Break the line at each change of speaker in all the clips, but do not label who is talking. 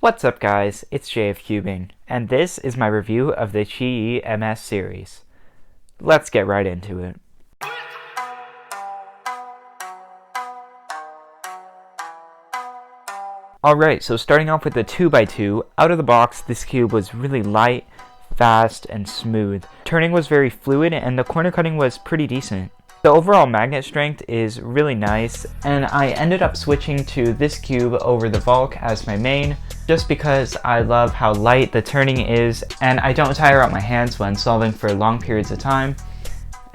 What's up guys, it's JFCUBING, and this is my review of the Qiyi MS Series. Let's get right into it. Alright, so starting off with the 2x2, out of the box this cube was really light, fast, and smooth. Turning was very fluid and the corner cutting was pretty decent. The overall magnet strength is really nice, and I ended up switching to this cube over the Volk as my main, just because I love how light the turning is, and I don't tire out my hands when solving for long periods of time,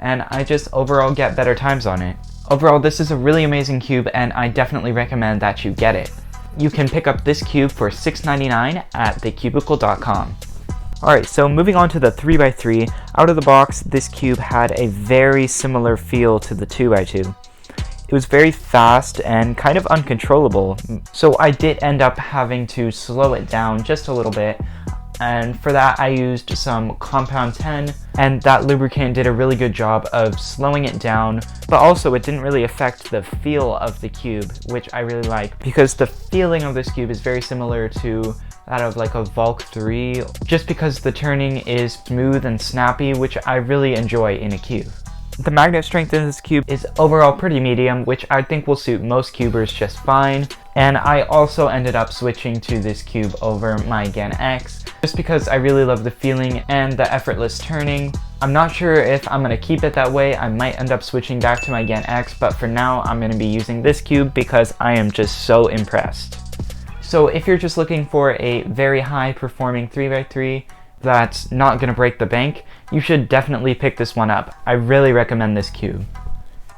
and I just overall get better times on it. Overall, this is a really amazing cube, and I definitely recommend that you get it. You can pick up this cube for $6.99 at thecubicle.com. Alright, so moving on to the 3x3, out of the box, this cube had a very similar feel to the 2x2. It was very fast and kind of uncontrollable, so I did end up having to slow it down just a little bit, and for that I used some Compound 10, and that lubricant did a really good job of slowing it down, but also it didn't really affect the feel of the cube, which I really like, because the feeling of this cube is very similar to that of like a Volk 3, just because the turning is smooth and snappy, which I really enjoy in a cube. The magnet strength in this cube is overall pretty medium, which I think will suit most cubers just fine, and I also ended up switching to this cube over my Again X, just because I really love the feeling and the effortless turning. I'm not sure if I'm going to keep it that way. I might end up switching back to my Again X, but for now I'm going to be using this cube because I am just so impressed. So if you're just looking for a very high performing 3x3 that's not going to break the bank, you should definitely pick this one up. I really recommend this cube.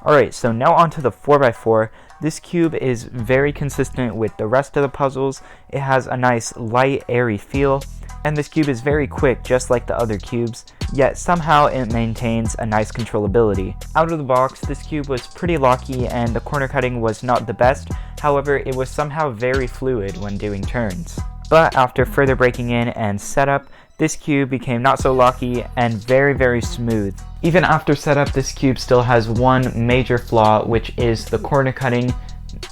Alright, so now on to the 4x4. This cube is very consistent with the rest of the puzzles. It has a nice light, airy feel, and this cube is very quick just like the other cubes, yet somehow it maintains a nice controllability. Out of the box, this cube was pretty locky and the corner cutting was not the best, however it was somehow very fluid when doing turns. But after further breaking in and setup, this cube became not so locky and very smooth. Even after setup, this cube still has one major flaw, which is the corner cutting.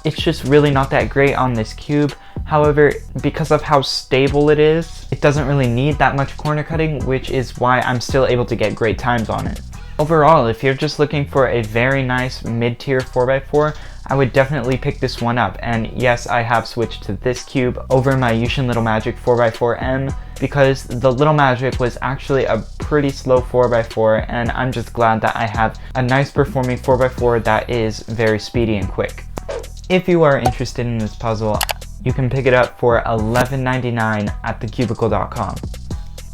It's just really not that great on this cube. However, because of how stable it is, it doesn't really need that much corner cutting, which is why I'm still able to get great times on it. Overall, if you're just looking for a very nice mid-tier 4x4, I would definitely pick this one up, and yes, I have switched to this cube over my Yushin Little Magic 4x4M because the Little Magic was actually a pretty slow 4x4, and I'm just glad that I have a nice performing 4x4 that is very speedy and quick. If you are interested in this puzzle, you can pick it up for $11.99 at thecubicle.com.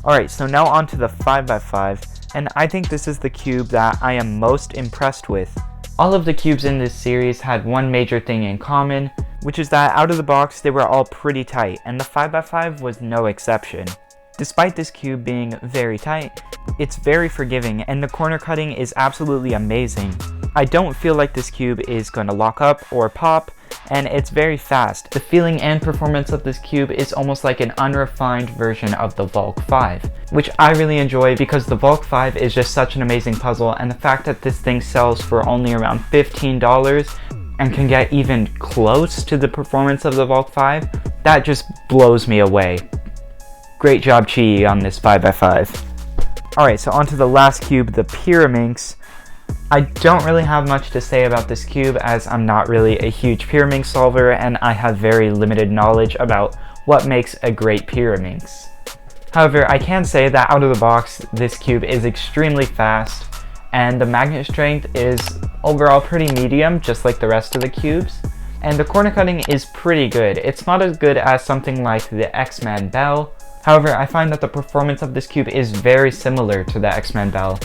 Alright, so now on to the 5x5, and I think this is the cube that I am most impressed with. All of the cubes in this series had one major thing in common, which is that out of the box they were all pretty tight, and the 5x5 was no exception. Despite this cube being very tight, it's very forgiving and the corner cutting is absolutely amazing. I don't feel like this cube is going to lock up or pop, and it's very fast. The feeling and performance of this cube is almost like an unrefined version of the Volk 5, which I really enjoy because the Volk 5 is just such an amazing puzzle, and the fact that this thing sells for only around $15 and can get even close to the performance of the Volk 5, that just blows me away. Great job Qiyi on this 5x5. Alright, so on to the last cube, the Pyraminx. I don't really have much to say about this cube as I'm not really a huge Pyraminx solver and I have very limited knowledge about what makes a great Pyraminx. However, I can say that out of the box, this cube is extremely fast and the magnet strength is overall pretty medium, just like the rest of the cubes. And the corner cutting is pretty good. It's not as good as something like the X-Man Bell. However, I find that the performance of this cube is very similar to the X-Man Bell,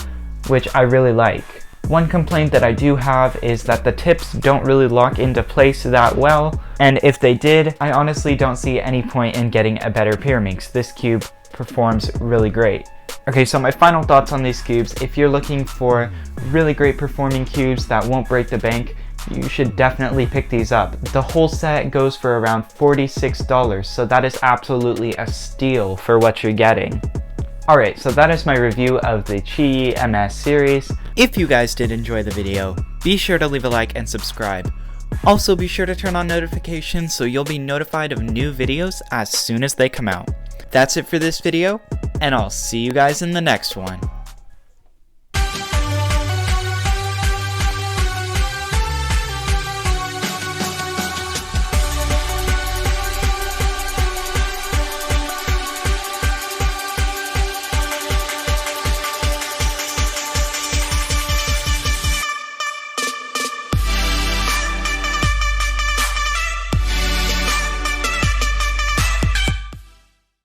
which I really like. One complaint that I do have is that the tips don't really lock into place that well, and if they did, I honestly don't see any point in getting a better Pyraminx. This cube performs really great. Okay, so my final thoughts on these cubes: if you're looking for really great performing cubes that won't break the bank, you should definitely pick these up. The whole set goes for around $46, so that is absolutely a steal for what you're getting. Alright, so that is my review of the Qiyi MS series. If you guys did enjoy the video, be sure to leave a like and subscribe. Also, be sure to turn on notifications so you'll be notified of new videos as soon as they come out. That's it for this video, and I'll see you guys in the next one.